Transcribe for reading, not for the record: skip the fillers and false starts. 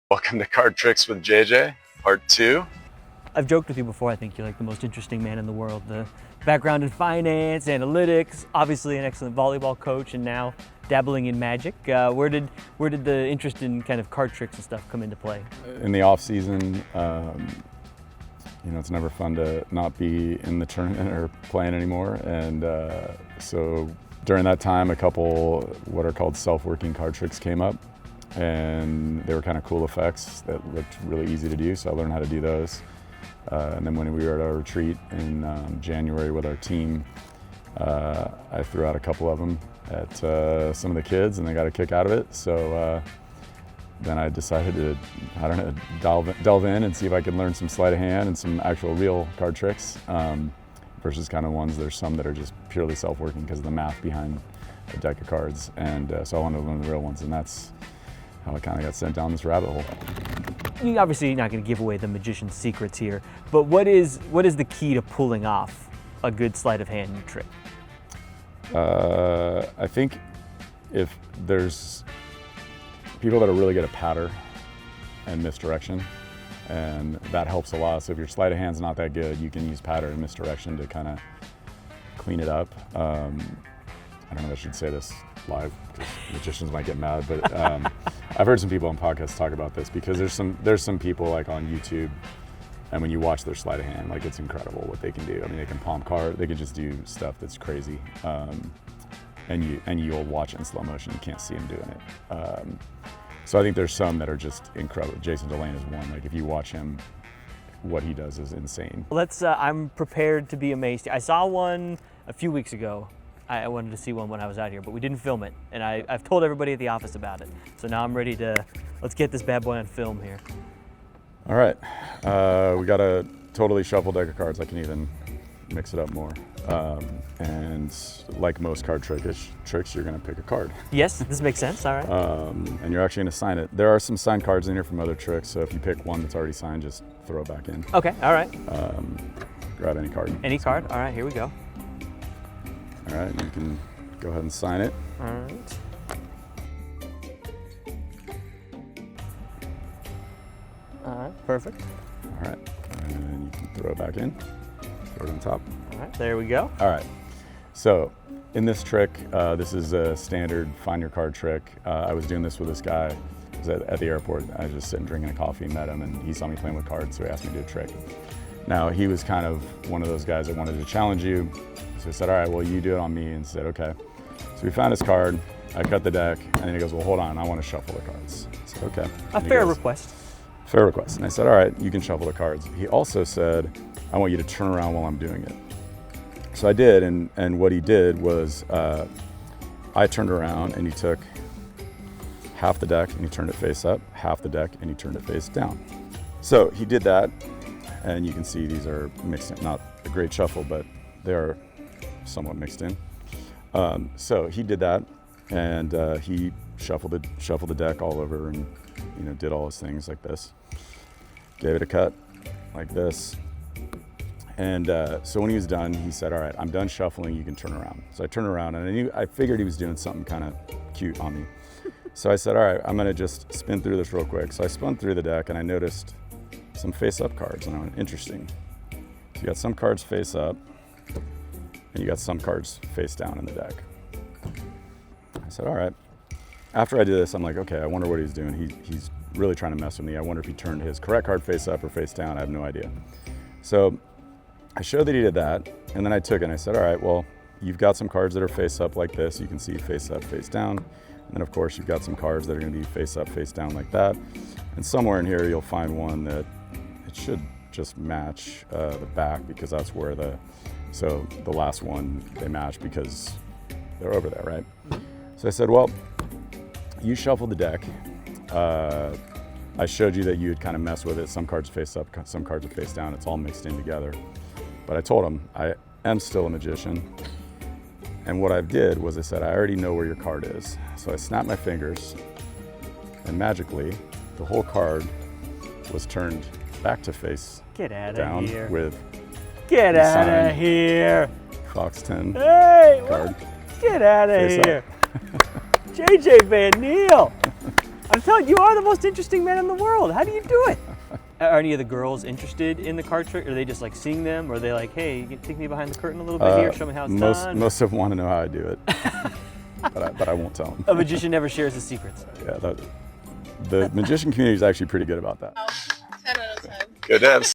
Welcome to Card Tricks with JJ, part 2. I've joked with you before, I think you're like the most interesting man in the world. The background in finance, analytics, obviously an excellent volleyball coach, and now dabbling in magic. Where did the interest in kind of card tricks and stuff come into play? In the off season, it's never fun to not be in the tournament or playing anymore. And so during that time, a couple what are called self-working card tricks came up. And they were kind of cool effects that looked really easy to do, so I learned how to do those. And then when we were at our retreat in January with our team, I threw out a couple of them at some of the kids, and they got a kick out of it. So then I decided to, delve in and see if I could learn some sleight of hand and some actual real card tricks versus kind of ones. There's some that are just purely self-working because of the math behind a deck of cards, and so I wanted to learn the real ones, and that's how I kind of got sent down this rabbit hole. You're obviously not going to give away the magician's secrets here, but what is the key to pulling off a good sleight of hand trick? I think if there's people that are really good at patter and misdirection, and that helps a lot. So if your sleight of hand's not that good, you can use patter and misdirection to kind of clean it up. I don't know if I should say this live because magicians might get mad, but I've heard some people on podcasts talk about this because there's some people like on YouTube, and when you watch their sleight of hand, like it's incredible what they can do. I mean, they can palm card, they can just do stuff that's crazy, and you'll watch it in slow motion. You can't see them doing it. So I think there's some that are just incredible. Jason Delane is one. Like if you watch him, what he does is insane. I'm prepared to be amazed. I saw one a few weeks ago. I wanted to see one when I was out here, but we didn't film it, and I've told everybody at the office about it. So now I'm ready to, let's get this bad boy on film here. All right, we got a totally shuffled deck of cards. I can even mix it up more. And like most card tricks, you're gonna pick a card. Yes, this makes sense, all right. And you're actually gonna sign it. There are some signed cards in here from other tricks, so if you pick one that's already signed, just throw it back in. Okay, all right. Grab any card. Any card, all right, here we go. All right, you can go ahead and sign it. All right. All right, perfect. All right, and you can throw it back in. Throw it on top. All right, there we go. All right, so in this trick, this is a standard find your card trick. I was doing this with this guy. I was at the airport. I was just sitting drinking a coffee, met him, and he saw me playing with cards, so he asked me to do a trick. Now, he was kind of one of those guys that wanted to challenge you. So he said, all right, well, you do it on me, and said, okay. So we found his card, I cut the deck, and then he goes, well, hold on, I want to shuffle the cards. I said, okay. A fair request. Fair request. And I said, all right, you can shuffle the cards. He also said, I want you to turn around while I'm doing it. So I did, and what he did was I turned around, and he took half the deck, and he turned it face up, half the deck, and he turned it face down. So he did that, and you can see these are mixed in, not a great shuffle, but they are somewhat mixed in. So he did that, and he shuffled the deck all over, and did all his things like this. Gave it a cut like this, and so when he was done, he said, "All right, I'm done shuffling. You can turn around." So I turned around, and I figured he was doing something kind of cute on me. So I said, "All right, I'm gonna just spin through this real quick." So I spun through the deck, and I noticed some face-up cards, and I went, interesting. So you got some cards face up, and you got some cards face down in the deck. I said, all right. After I did this, I'm like, okay, I wonder what he's doing. He's really trying to mess with me. I wonder if he turned his correct card face up or face down. I have no idea. So I showed that he did that, and then I took it and I said, all right, well, you've got some cards that are face up like this. You can see face up, face down. And then of course you've got some cards that are gonna be face up, face down like that. And somewhere in here, you'll find one that it should just match the back, because that's where so the last one, they match because they're over there, right? So I said, well, you shuffled the deck. I showed you that you would kind of mess with it. Some cards face up, some cards are face down. It's all mixed in together. But I told him, I am still a magician. And what I did was I said, I already know where your card is. So I snapped my fingers, and magically, the whole card was turned back to face Get out down of here. with Get out signed of here. Fox 10 Hey, card. get out of Face here. JJ Van Niel. I'm telling you, you are the most interesting man in the world. How do you do it? Are any of the girls interested in the card trick? Are they just like seeing them? Or are they like, hey, you can take me behind the curtain a little bit here, show me how it's done? Most of them want to know how I do it, but I won't tell them. A magician never shares his secrets. Yeah, the magician community is actually pretty good about that. 10 out of 10. Go Devs.